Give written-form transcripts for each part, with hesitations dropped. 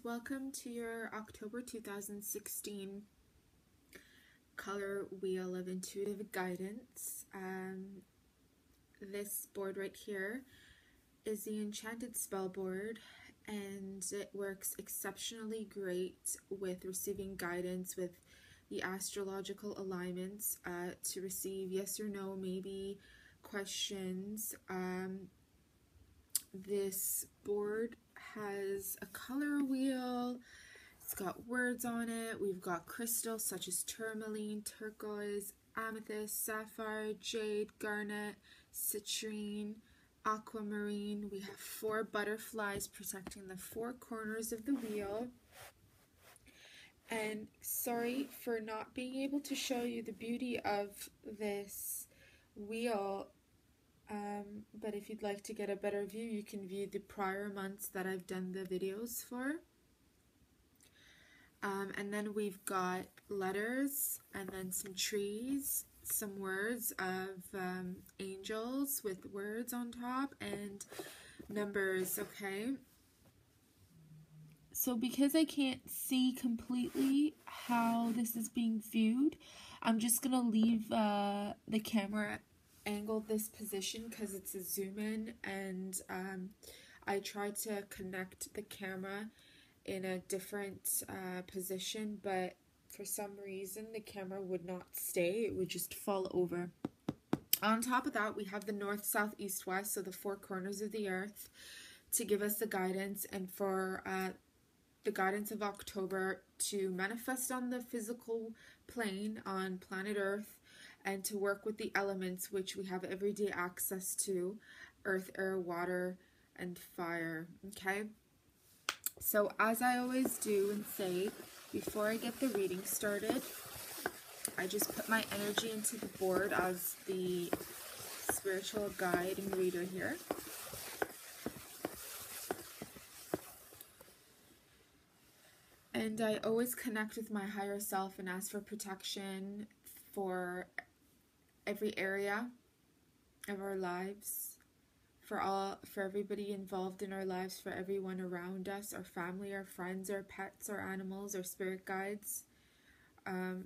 welcome to your October 2016 color wheel of intuitive guidance. This board right here is the enchanted spell board, and it works exceptionally great with receiving guidance with the astrological alignments to receive yes or no, maybe questions. This board has a color wheel. It's got words on it. We've got crystals such as tourmaline, turquoise, amethyst, sapphire, jade, garnet, citrine, aquamarine. We have 4 butterflies protecting the 4 corners of the wheel. And sorry for not being able to show you the beauty of this wheel, but if you'd like to get a better view, you can view the prior months that I've done the videos for. And then we've got letters, and then some trees, some words of angels with words on top, and numbers, okay? So because I can't see completely how this is being viewed, I'm just going to leave the camera angled this position because it's a zoom in, and I tried to connect the camera in a different position, but for some reason the camera would not stay. It would just fall over. On top of that, we have the north, south, east, west, so the 4 corners of the earth to give us the guidance, and for the guidance of October to manifest on the physical plane on planet Earth, and to work with the elements which we have everyday access to: earth, air, water, and fire. Okay? So as I always do and say, before I get the reading started, I just put my energy into the board as the spiritual guide and reader here. And I always connect with my higher self and ask for protection for every area of our lives, for everybody involved in our lives, for everyone around us, our family, our friends, our pets, our animals, our spirit guides,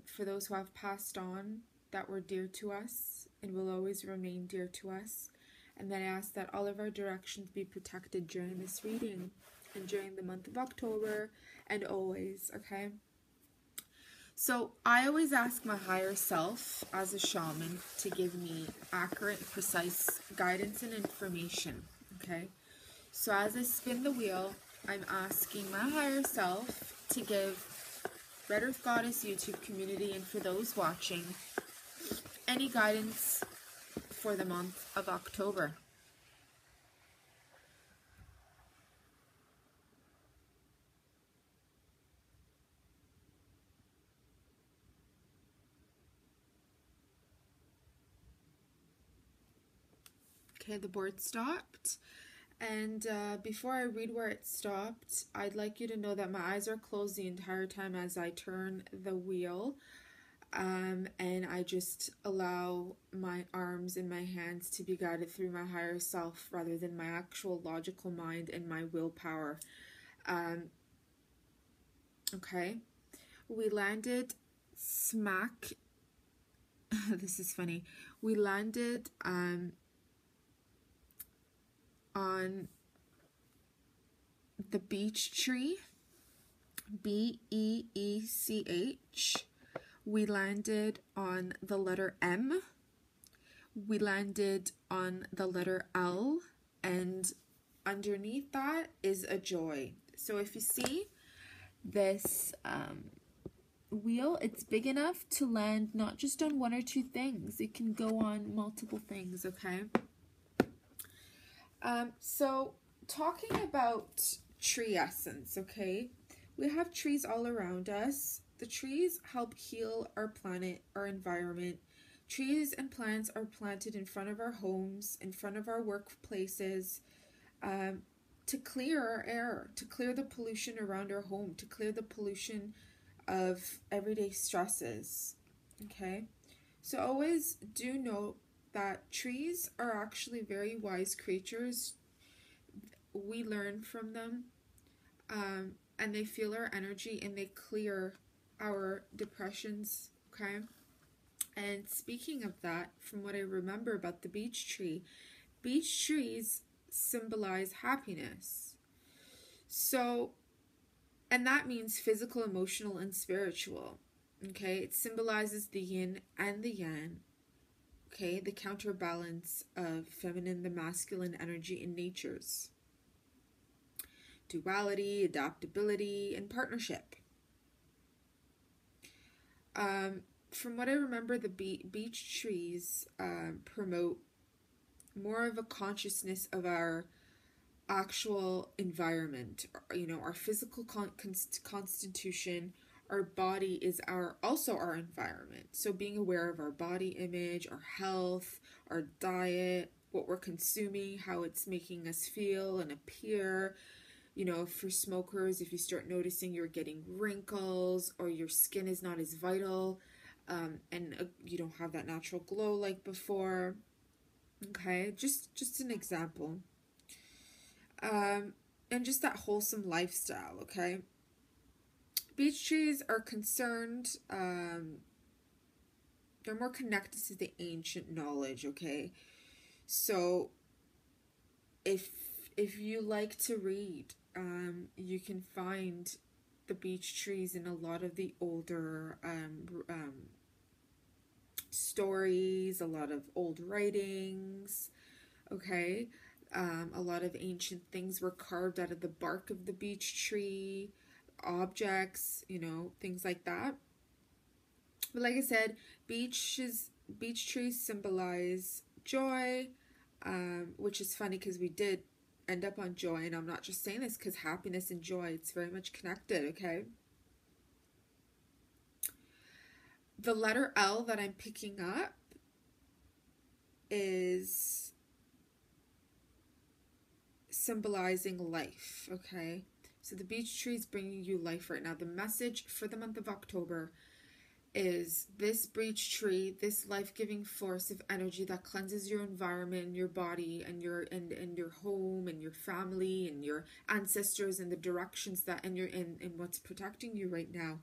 for those who have passed on that were dear to us and will always remain dear to us. And then I ask that all of our directions be protected during this reading and during the month of October and always, okay? So I always ask my higher self as a shaman to give me accurate, precise guidance and information, okay? So as I spin the wheel, I'm asking my higher self to give Red Earth Goddess YouTube community, and for those watching, any guidance for the month of October. Okay, the board stopped, and before I read where it stopped, I'd like you to know that my eyes are closed the entire time as I turn the wheel, and I just allow my arms and my hands to be guided through my higher self rather than my actual logical mind and my willpower. Okay, we landed smack, this is funny, we landed on the beech tree, B-E-E-C-H. We landed on the letter M. We landed on the letter L, and underneath that is a joy. So if you see this wheel, it's big enough to land not just on 1 or 2 things. It can go on multiple things, okay? So talking about tree essence, okay? We have trees all around us. The trees help heal our planet, our environment. Trees and plants are planted in front of our homes, in front of our workplaces, to clear our air, to clear the pollution around our home, to clear the pollution of everyday stresses, okay? So always do note that trees are actually very wise creatures. We learn from them. and they feel our energy and they clear our depressions, okay? And speaking of that, from what I remember about the beech trees symbolize happiness. So, and that means physical, emotional, and spiritual, okay? It symbolizes the yin and the yang, okay? The counterbalance of feminine, the masculine energy in nature's duality, adaptability, and partnership. From what I remember, the beech trees promote more of a consciousness of our actual environment, you know, our physical constitution. Our body is also our environment. So being aware of our body image, our health, our diet, what we're consuming, how it's making us feel and appear. You know, for smokers, if you start noticing you're getting wrinkles or your skin is not as vital, and you don't have that natural glow like before, okay, just an example. And just that wholesome lifestyle, okay? Beech trees are concerned, they're more connected to the ancient knowledge, okay? So if you like to read, you can find the beech trees in a lot of the older stories, a lot of old writings, okay? A lot of ancient things were carved out of the bark of the beech tree, objects, you know, things like that. But like I said, beech trees symbolize joy, which is funny because we did end up on joy, and I'm not just saying this because happiness and joy, it's very much connected, okay? The letter L that I'm picking up is symbolizing life, okay? So the beech tree is bringing you life right now. The message for the month of October is this beech tree, this life-giving force of energy that cleanses your environment and your body and your home and your family and your ancestors and the directions that and what's protecting you right now.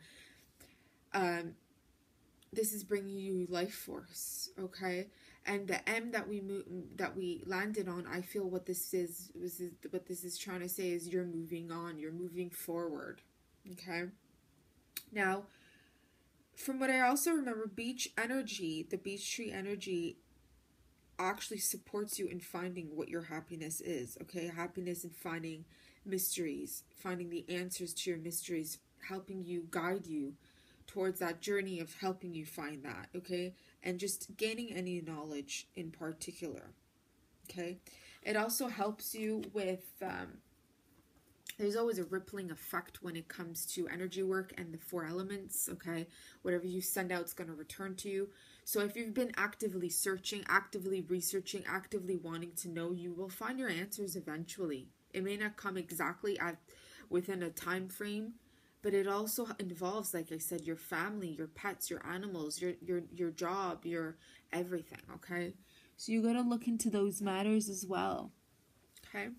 This is bringing you life force, okay? And the M that we landed on, I feel what this is trying to say is you're moving on, you're moving forward, okay? Now, from what I also remember, beech energy, the beech tree energy actually supports you in finding what your happiness is, okay? Happiness in finding mysteries, finding the answers to your mysteries, helping you, guide you towards that journey of helping you find that, okay? And just gaining any knowledge in particular, okay? It also helps you with, there's always a rippling effect when it comes to energy work and the 4 elements, okay? Whatever you send out is going to return to you. So if you've been actively searching, actively researching, actively wanting to know, you will find your answers eventually. It may not come exactly within a time frame, but it also involves, like I said, your family, your pets, your animals, your job, your everything, okay? So you got to look into those matters as well, okay?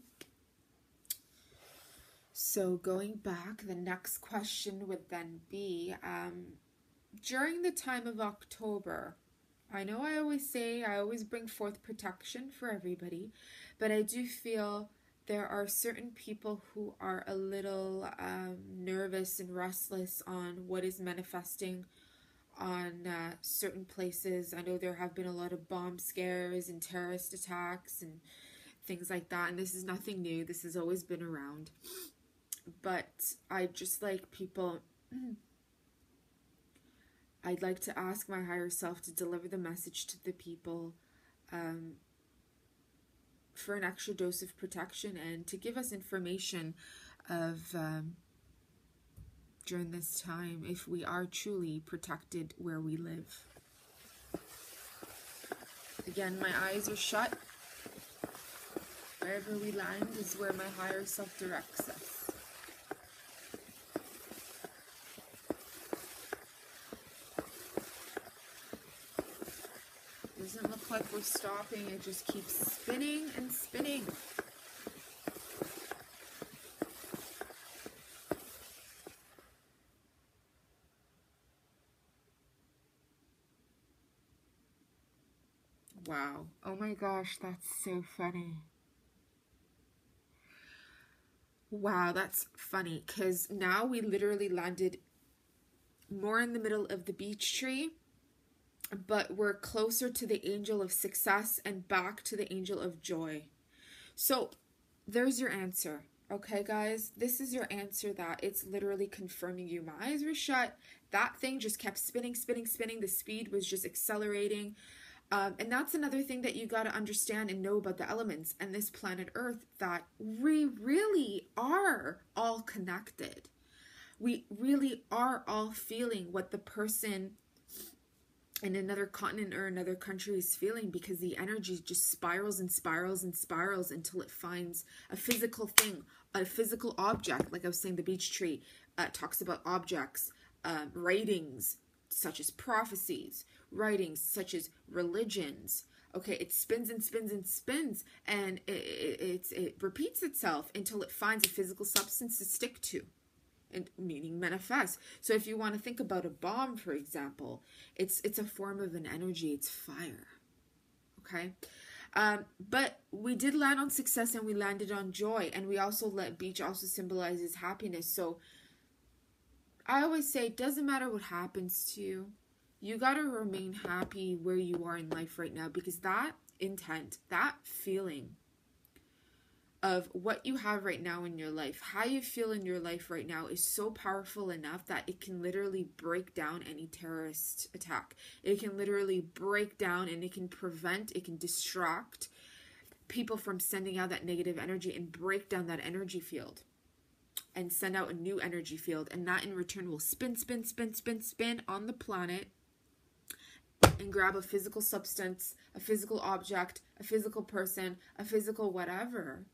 So going back, the next question would then be, during the time of October, I know I always bring forth protection for everybody, but I do feel there are certain people who are a little nervous and restless on what is manifesting on certain places. I know there have been a lot of bomb scares and terrorist attacks and things like that, and this is nothing new. This has always been around. But I just like people, I'd like to ask my higher self to deliver the message to the people for an extra dose of protection and to give us information of during this time if we are truly protected where we live. Again, my eyes are shut. Wherever we land is where my higher self directs us. Doesn't look like we're stopping, it just keeps spinning and spinning. my gosh, that's so funny. Wow, that's funny, because now we literally landed more in the middle of the beech tree, but we're closer to the angel of success and back to the angel of joy. So there's your answer. Okay, guys, this is your answer that it's literally confirming you. My eyes were shut. That thing just kept spinning, spinning, spinning. The speed was just accelerating. And that's another thing that you got to understand and know about the elements and this planet Earth, that we really are all connected. We really are all feeling what the person in another continent or another country is feeling, because the energy just spirals and spirals and spirals until it finds a physical thing, a physical object. Like I was saying, the beech tree talks about objects, writings such as prophecies, writings such as religions. Okay, it spins and spins and spins, and it repeats itself until it finds a physical substance to stick to, and meaning manifest. So if you want to think about a bomb, for example, it's a form of an energy. It's fire. Okay, but we did land on success, and we landed on joy, and we also beach also symbolizes happiness. So I always say, it doesn't matter what happens to you. You got to remain happy where you are in life right now, because that intent, that feeling of what you have right now in your life, how you feel in your life right now, is so powerful enough that it can literally break down any terrorist attack. It can literally break down, and it can prevent, it can distract people from sending out that negative energy and break down that energy field and send out a new energy field. And that in return will spin, spin, spin, spin, spin on the planet and grab a physical substance, a physical object, a physical person, a physical whatever,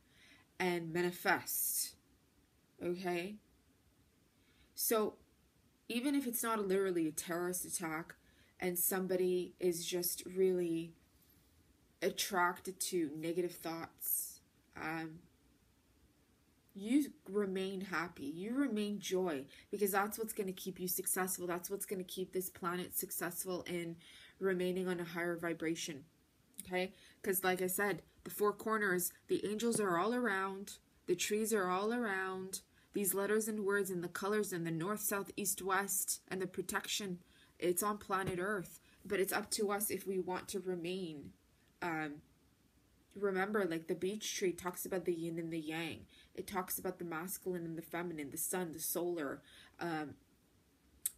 and manifest. Okay? So even if it's not literally a terrorist attack and somebody is just really attracted to negative thoughts, you remain happy, you remain joy, because that's what's going to keep you successful. That's what's going to keep this planet successful in remaining on a higher vibration. Okay? Because like I said, the four corners, the angels are all around, the trees are all around, these letters and words and the colors and the north, south, east, west, and the protection, it's on planet Earth. But it's up to us if we want to remain. Remember, like the beech tree talks about the yin and the yang. It talks about the masculine and the feminine, the sun, the solar.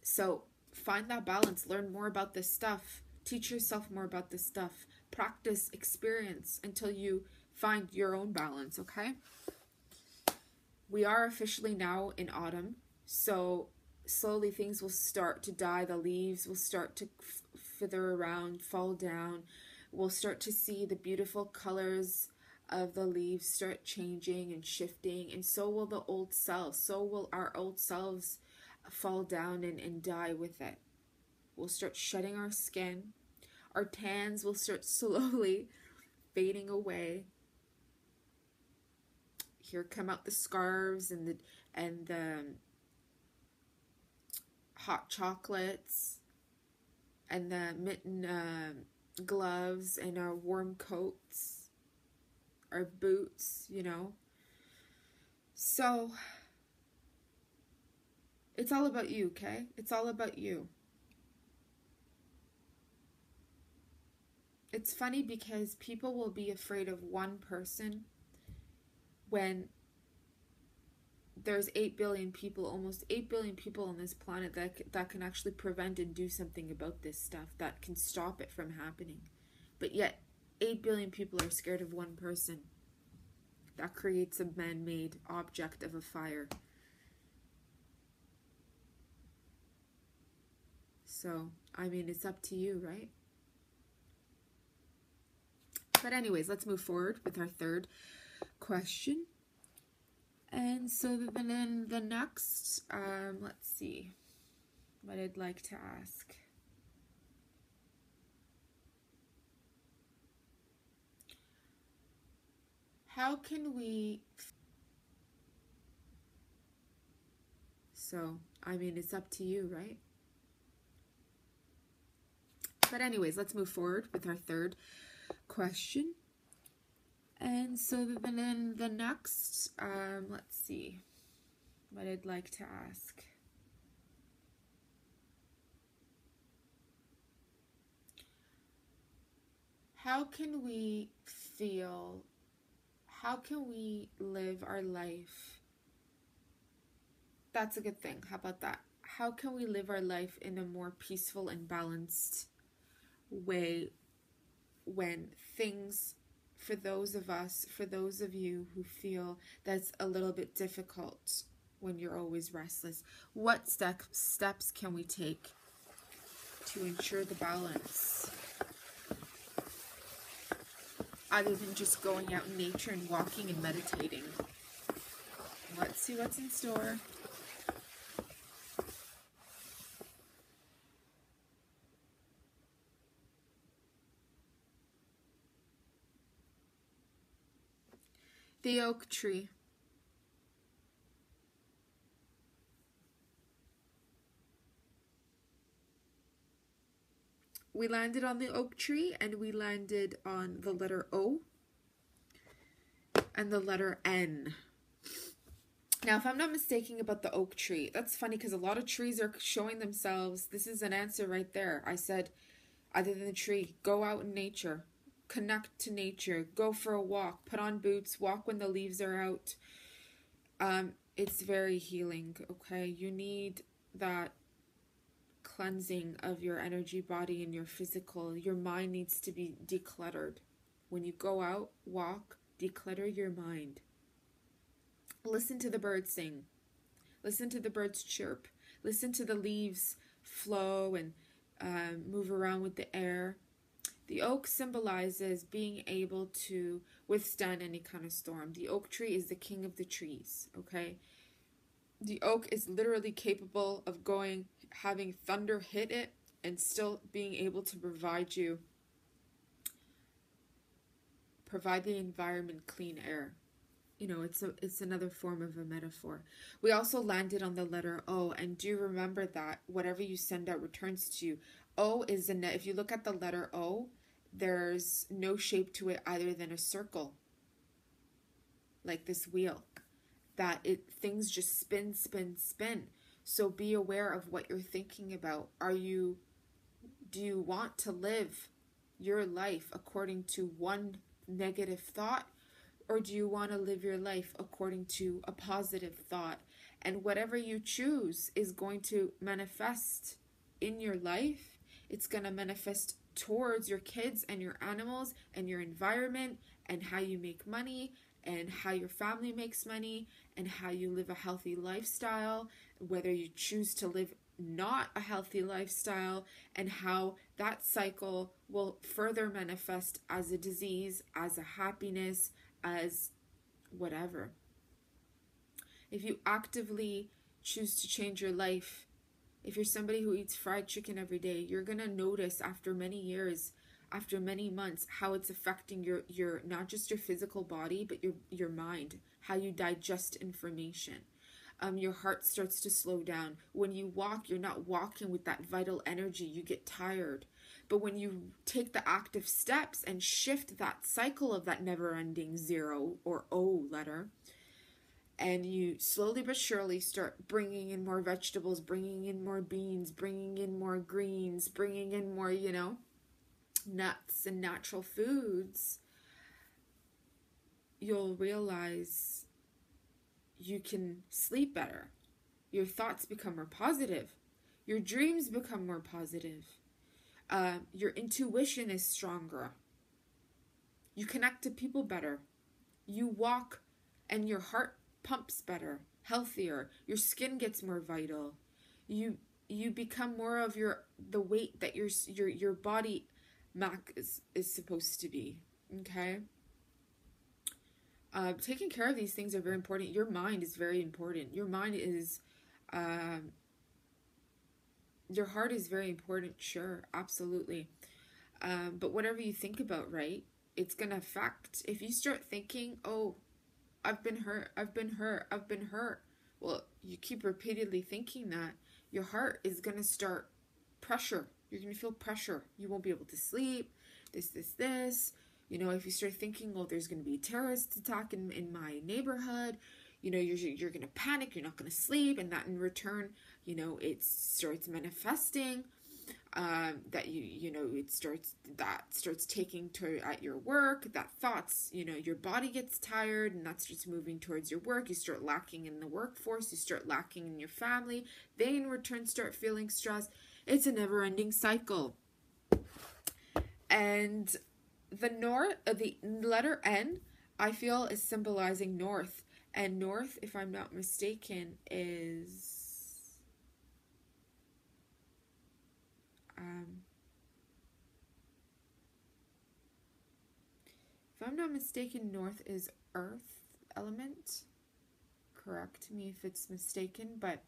So find that balance. Learn more about this stuff. Teach yourself more about this stuff. Practice, experience until you find your own balance, okay? We are officially now in autumn. So slowly things will start to die. The leaves will start to fither around, fall down. We'll start to see the beautiful colors of the leaves start changing and shifting, and so will the old selves. So will our old selves fall down and die with it. We'll start shedding our skin. Our tans will start slowly fading away. Here come out the scarves and the hot chocolates and the mitten gloves and our warm coats, our boots, you know. So it's all about you, okay? It's all about you. It's funny because people will be afraid of one person when there's 8 billion people, almost 8 billion people on this planet that can actually prevent and do something about this stuff, that can stop it from happening. But yet 8 billion people are scared of one person. That creates a man-made object of a fire. So, I mean, it's up to you, right? But anyways, let's move forward with our third question. And so then the next, let's see what I'd like to ask. How can we... So, I mean, it's up to you, right? But anyways, let's move forward with our third question. And so then the next, let's see what I'd like to ask. How can we feel, how can we live our life? That's a good thing. How about that? How can we live our life in a more peaceful and balanced way when things, for those of us, for those of you who feel that's a little bit difficult when you're always restless, what steps can we take to ensure the balance? Other than just going out in nature and walking and meditating. Let's see what's in store. The oak tree. We landed on the oak tree, and we landed on the letter O and the letter N. Now, if I'm not mistaken about the oak tree, that's funny because a lot of trees are showing themselves. This is an answer right there. I said, other than the tree, go out in nature, connect to nature, go for a walk, put on boots, walk when the leaves are out. It's very healing, okay? You need that cleansing of your energy body and your physical. Your mind needs to be decluttered. When you go out, walk, declutter your mind. Listen to the birds sing. Listen to the birds chirp. Listen to the leaves flow and move around with the air. The oak symbolizes being able to withstand any kind of storm. The oak tree is the king of the trees, okay? The oak is literally capable of having thunder hit it and still being able to provide the environment clean air. You know, it's another form of a metaphor. We also landed on the letter O, and do remember that whatever you send out returns to you. O is if you look at the letter O, there's no shape to it other than a circle, like this wheel. Things just spin, spin, spin. So be aware of what you're thinking about. Do you want to live your life according to one negative thought, or do you want to live your life according to a positive thought? And whatever you choose is going to manifest in your life. It's going to manifest towards your kids and your animals and your environment and how you make money and how your family makes money and how you live a healthy lifestyle, whether you choose to live not a healthy lifestyle, and how that cycle will further manifest as a disease, as a happiness, as whatever. If you actively choose to change your life, if you're somebody who eats fried chicken every day, you're going to notice after many years, after many months, how it's affecting your not just your physical body, but your mind, how you digest information. Your heart starts to slow down. When you walk, you're not walking with that vital energy. You get tired. But when you take the active steps and shift that cycle of that never-ending zero or O letter, and you slowly but surely start bringing in more vegetables, bringing in more beans, bringing in more greens, bringing in more, nuts and natural foods, you'll realize you can sleep better. Your thoughts become more positive. Your dreams become more positive. Your intuition is stronger. You connect to people better. You walk and your heart pumps better, healthier. Your skin gets more vital. You become more of the weight that your body is supposed to be. Okay? Taking care of these things are very important. Your mind is very important. Your mind is, your heart is very important. Sure, absolutely. But whatever you think about, right, it's going to affect. If you start thinking, oh, I've been hurt, I've been hurt, I've been hurt. Well, you keep repeatedly thinking that, your heart is going to start pressure. You're going to feel pressure. You won't be able to sleep. this. You know, if you start thinking, oh, there's going to be a terrorist attack in my neighborhood, you know, you're going to panic, you're not going to sleep, and that in return, you know, it starts manifesting, that you know, that starts taking to at your work, that thoughts, you know, your body gets tired, and that starts moving towards your work. You start lacking in the workforce, you start lacking in your family, they in return start feeling stressed. It's a never-ending cycle. And the letter N, I feel, is symbolizing north. And north, if I'm not mistaken, is if I'm not mistaken, north is earth element. Correct me if it's mistaken, but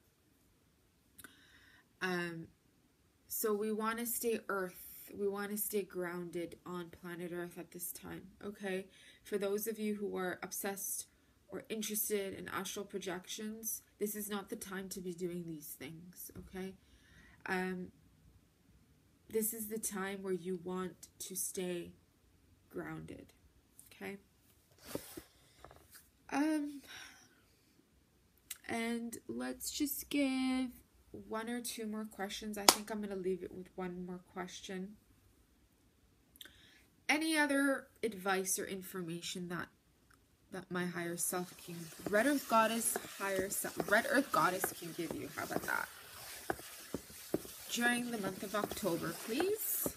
so we want to stay earth. We want to stay grounded on planet Earth at this time, okay? For those of you who are obsessed or interested in astral projections, this is not the time to be doing these things, okay? This is the time where you want to stay grounded, okay? And let's just give one or two more questions. I think I'm going to leave it with one more question. Any other advice or information that my higher self can, Red Earth Goddess, Red Earth Goddess can give you? How about that? During the month of October, please.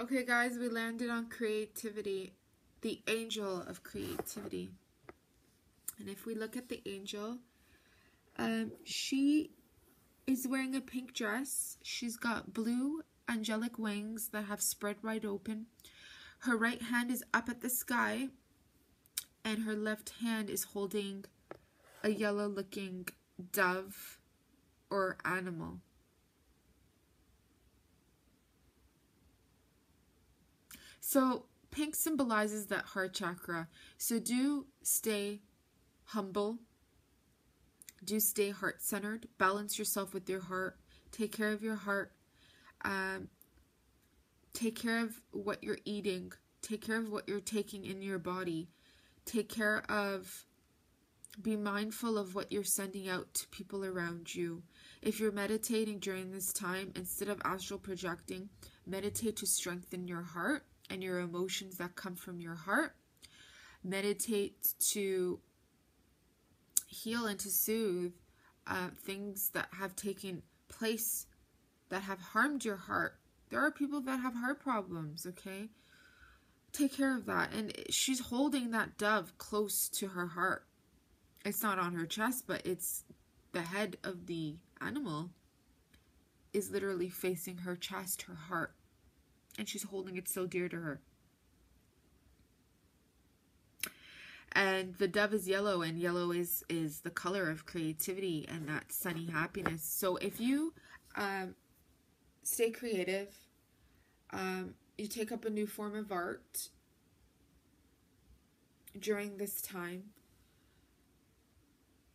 Okay, guys, we landed on creativity, the angel of creativity. And if we look at the angel, she is wearing a pink dress. She's got blue angelic wings that have spread wide open. Her right hand is up at the sky, and her left hand is holding a yellow-looking dove or animal. So pink symbolizes that heart chakra. So do stay humble. Do stay heart-centered. Balance yourself with your heart. Take care of your heart. Take care of what you're eating. Take care of what you're taking in your body. Take care of, be mindful of what you're sending out to people around you. If you're meditating during this time, instead of astral projecting, meditate to strengthen your heart and your emotions that come from your heart. Meditate to heal and to soothe things that have taken place that have harmed your heart. There are people that have heart problems, okay? Take care of that. And she's holding that dove close to her heart. It's not on her chest, but it's the head of the animal is literally facing her chest, her heart. And she's holding it so dear to her. And the dove is yellow, and yellow is the color of creativity and that sunny happiness. So if you stay creative, you take up a new form of art during this time.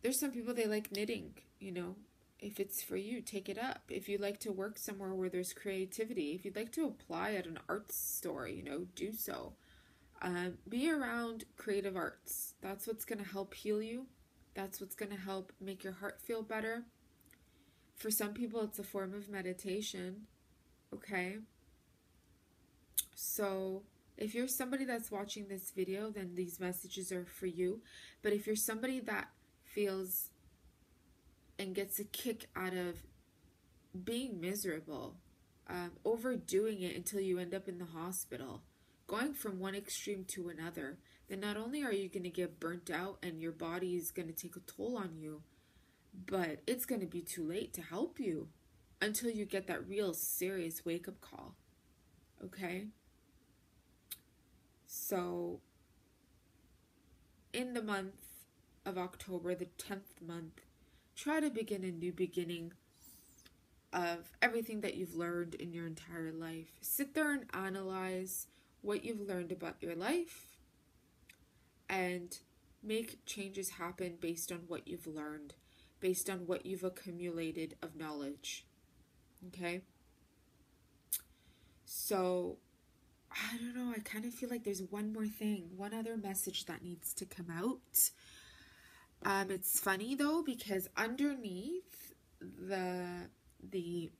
There's some people, they like knitting, you know. If it's for you, take it up. If you like to work somewhere where there's creativity, if you'd like to apply at an art store, you know, do so. Be around creative arts. That's what's going to help heal you. That's what's going to help make your heart feel better. For some people, it's a form of meditation. Okay? So if you're somebody that's watching this video, then these messages are for you. But if you're somebody that feels and gets a kick out of being miserable, overdoing it until you end up in the hospital, going from one extreme to another, then not only are you going to get burnt out and your body is going to take a toll on you, but it's going to be too late to help you until you get that real serious wake-up call. Okay? So in the month of October, the 10th month, try to begin a new beginning of everything that you've learned in your entire life. Sit there and analyze what you've learned about your life and make changes happen based on what you've learned, based on what you've accumulated of knowledge. Okay? So, I don't know, I kind of feel like there's one more thing, one other message that needs to come out. It's funny though, because underneath the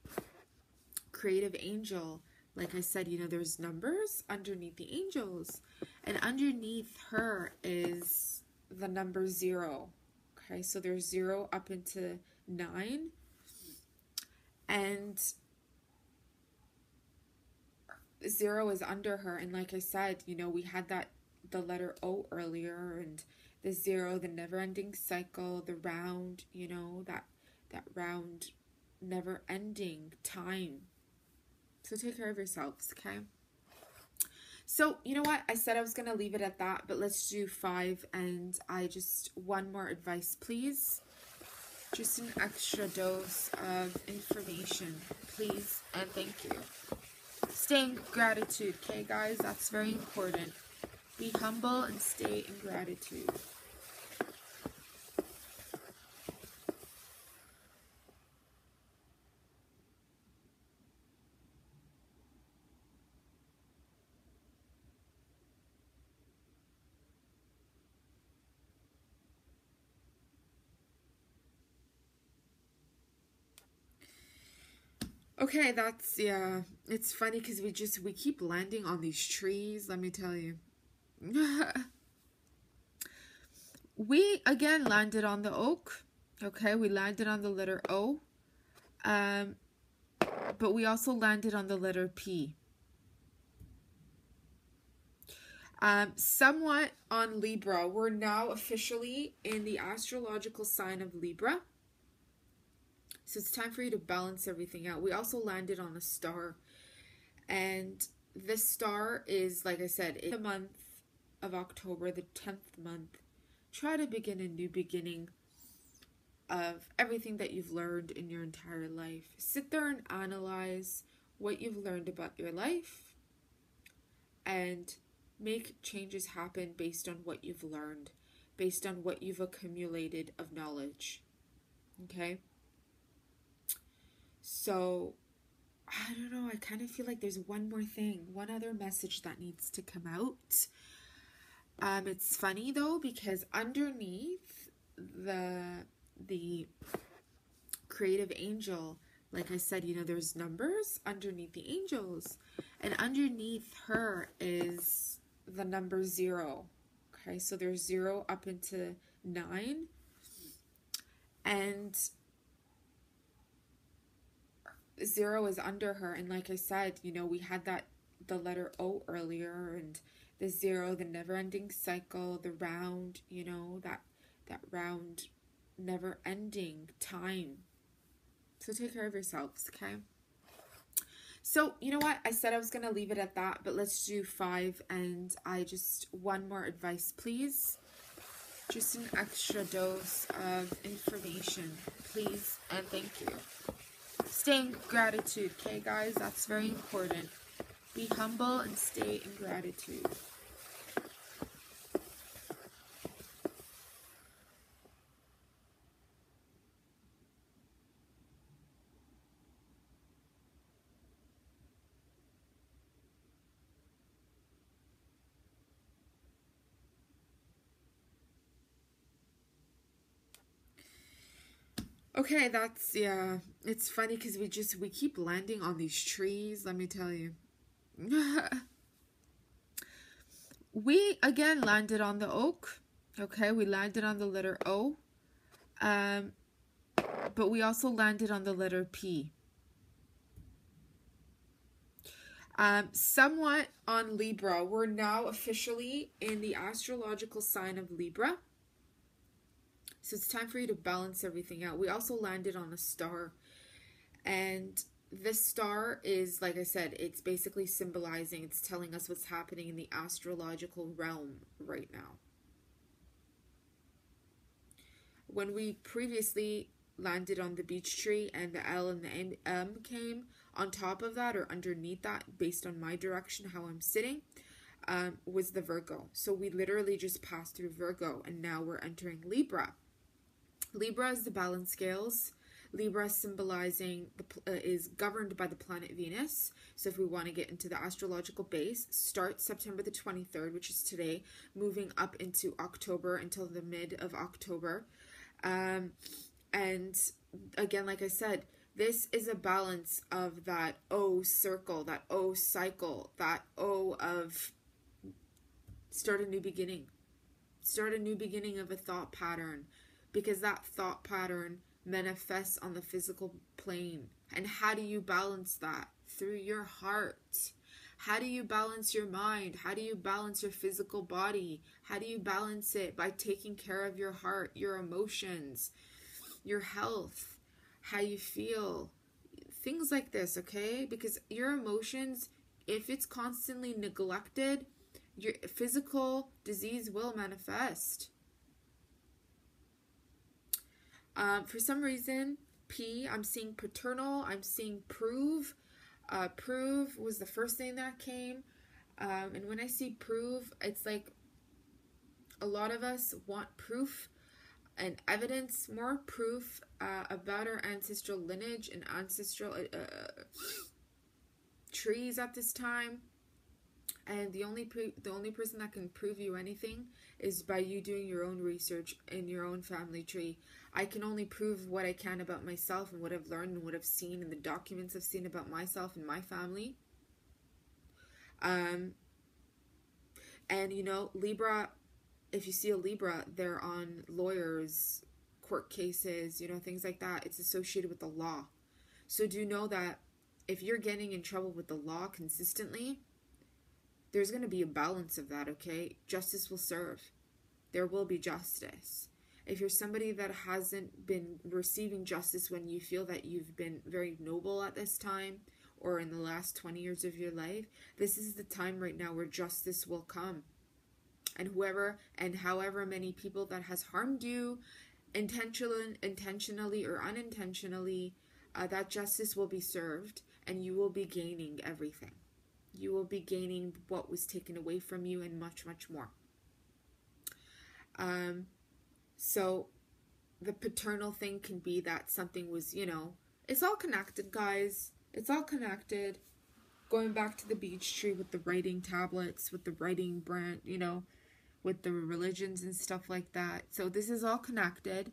creative angel, like I said, you know, there's numbers underneath the angels, and underneath her is the number 0. Okay, so there's 0 up into 9, and 0 is under her. And like I said, you know, we had the letter O earlier, and the 0, the never-ending cycle, the round, you know, that round never-ending time. So take care of yourselves, okay? So, you know what? I said I was going to leave it at that, but let's do 5, and one more advice, please. Just an extra dose of information, please, and thank you. Stay in gratitude, okay, guys? That's very important. Be humble and stay in gratitude. Okay, that's, yeah, it's funny because we keep landing on these trees, let me tell you. We, again, landed on the oak, okay? We landed on the letter O, but we also landed on the letter P. Somewhat on Libra. We're now officially in the astrological sign of Libra. So it's time for you to balance everything out. We also landed on a star. And this star is, like I said, in the month of October, the 10th month. Try to begin a new beginning of everything that you've learned in your entire life. Sit there and analyze what you've learned about your life and make changes happen based on what you've learned, based on what you've accumulated of knowledge. Okay? So, I don't know, I kind of feel like there's one more thing, one other message that needs to come out. It's funny though, because underneath the creative angel, like I said, you know, there's numbers underneath the angels, and underneath her is the number 0. Okay, so there's 0 up into 9, and 0 is under her. And like I said, you know, we had the letter O earlier, and the 0, the never-ending cycle, the round, you know, that round never-ending time. So take care of yourselves, okay? So, you know what? I said I was going to leave it at that, but let's do 5, and one more advice, please. Just an extra dose of information, please, and thank you. Stay in gratitude, okay, guys? That's very important. Be humble and stay in gratitude. Okay, that's, yeah, it's funny because we keep landing on these trees, let me tell you. We, again, landed on the oak, okay? We landed on the letter O, but we also landed on the letter P. Somewhat on Libra. We're now officially in the astrological sign of Libra. So it's time for you to balance everything out. We also landed on a star. And this star is, like I said, it's basically symbolizing, it's telling us what's happening in the astrological realm right now. when we previously landed on the beech tree and the L and the M came on top of that or underneath that, based on my direction, how I'm sitting, was the Virgo. So we literally just passed through Virgo, and now we're entering Libra. Libra is the balance scales. Libra symbolizing is governed by the planet Venus. So if we want to get into the astrological base, starts September the 23rd, which is today, moving up into October until the mid of October. And again, like I said, this is a balance of that O circle, that O cycle, that O of start a new beginning. Start a new beginning of a thought pattern, because that thought pattern manifests on the physical plane. And how do you balance that? Through your heart. How do you balance your mind? How do you balance your physical body? How do you balance it? By taking care of your heart, your emotions, your health, how you feel, things like this, okay? Because your emotions, if it's constantly neglected, your physical disease will manifest. For some reason, P, I'm seeing paternal, I'm seeing prove. Prove was the first thing that came. And when I see prove, it's like a lot of us want proof and evidence, more proof about our ancestral lineage and ancestral trees at this time. And the only person that can prove you anything is by you doing your own research in your own family tree. I can only prove what I can about myself and what I've learned and what I've seen and the documents I've seen about myself and my family. And you know, Libra, if you see a Libra, they're on lawyers, court cases, you know, things like that. It's associated with the law. So do know that if you're getting in trouble with the law consistently, there's going to be a balance of that, okay? Justice will serve. There will be justice. If you're somebody that hasn't been receiving justice when you feel that you've been very noble at this time, or in the last 20 years of your life, this is the time right now where justice will come. And whoever and however many people that has harmed you, intentionally or unintentionally, that justice will be served, and you will be gaining everything. You will be gaining what was taken away from you and much, much more. So the paternal thing can be that something was, you know, it's all connected, guys. It's all connected. Going back to the beech tree with the writing tablets, with the writing brand, you know, with the religions and stuff like that. So this is all connected.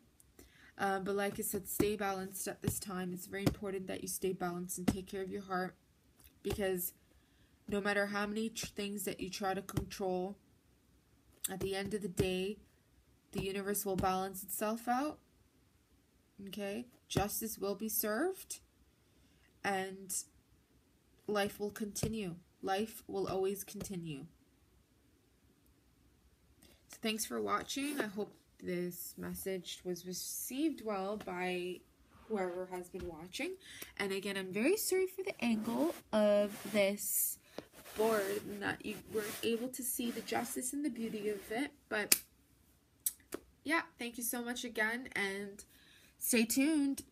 But like I said, stay balanced at this time. It's very important that you stay balanced and take care of your heart, because no matter how many things that you try to control, at the end of the day, the universe will balance itself out. Okay? Justice will be served. And life will continue. Life will always continue. So thanks for watching. I hope this message was received well by whoever has been watching. And again, I'm very sorry for the angle of this board and that you weren't able to see the justice and the beauty of it. But yeah, thank you so much again, and stay tuned.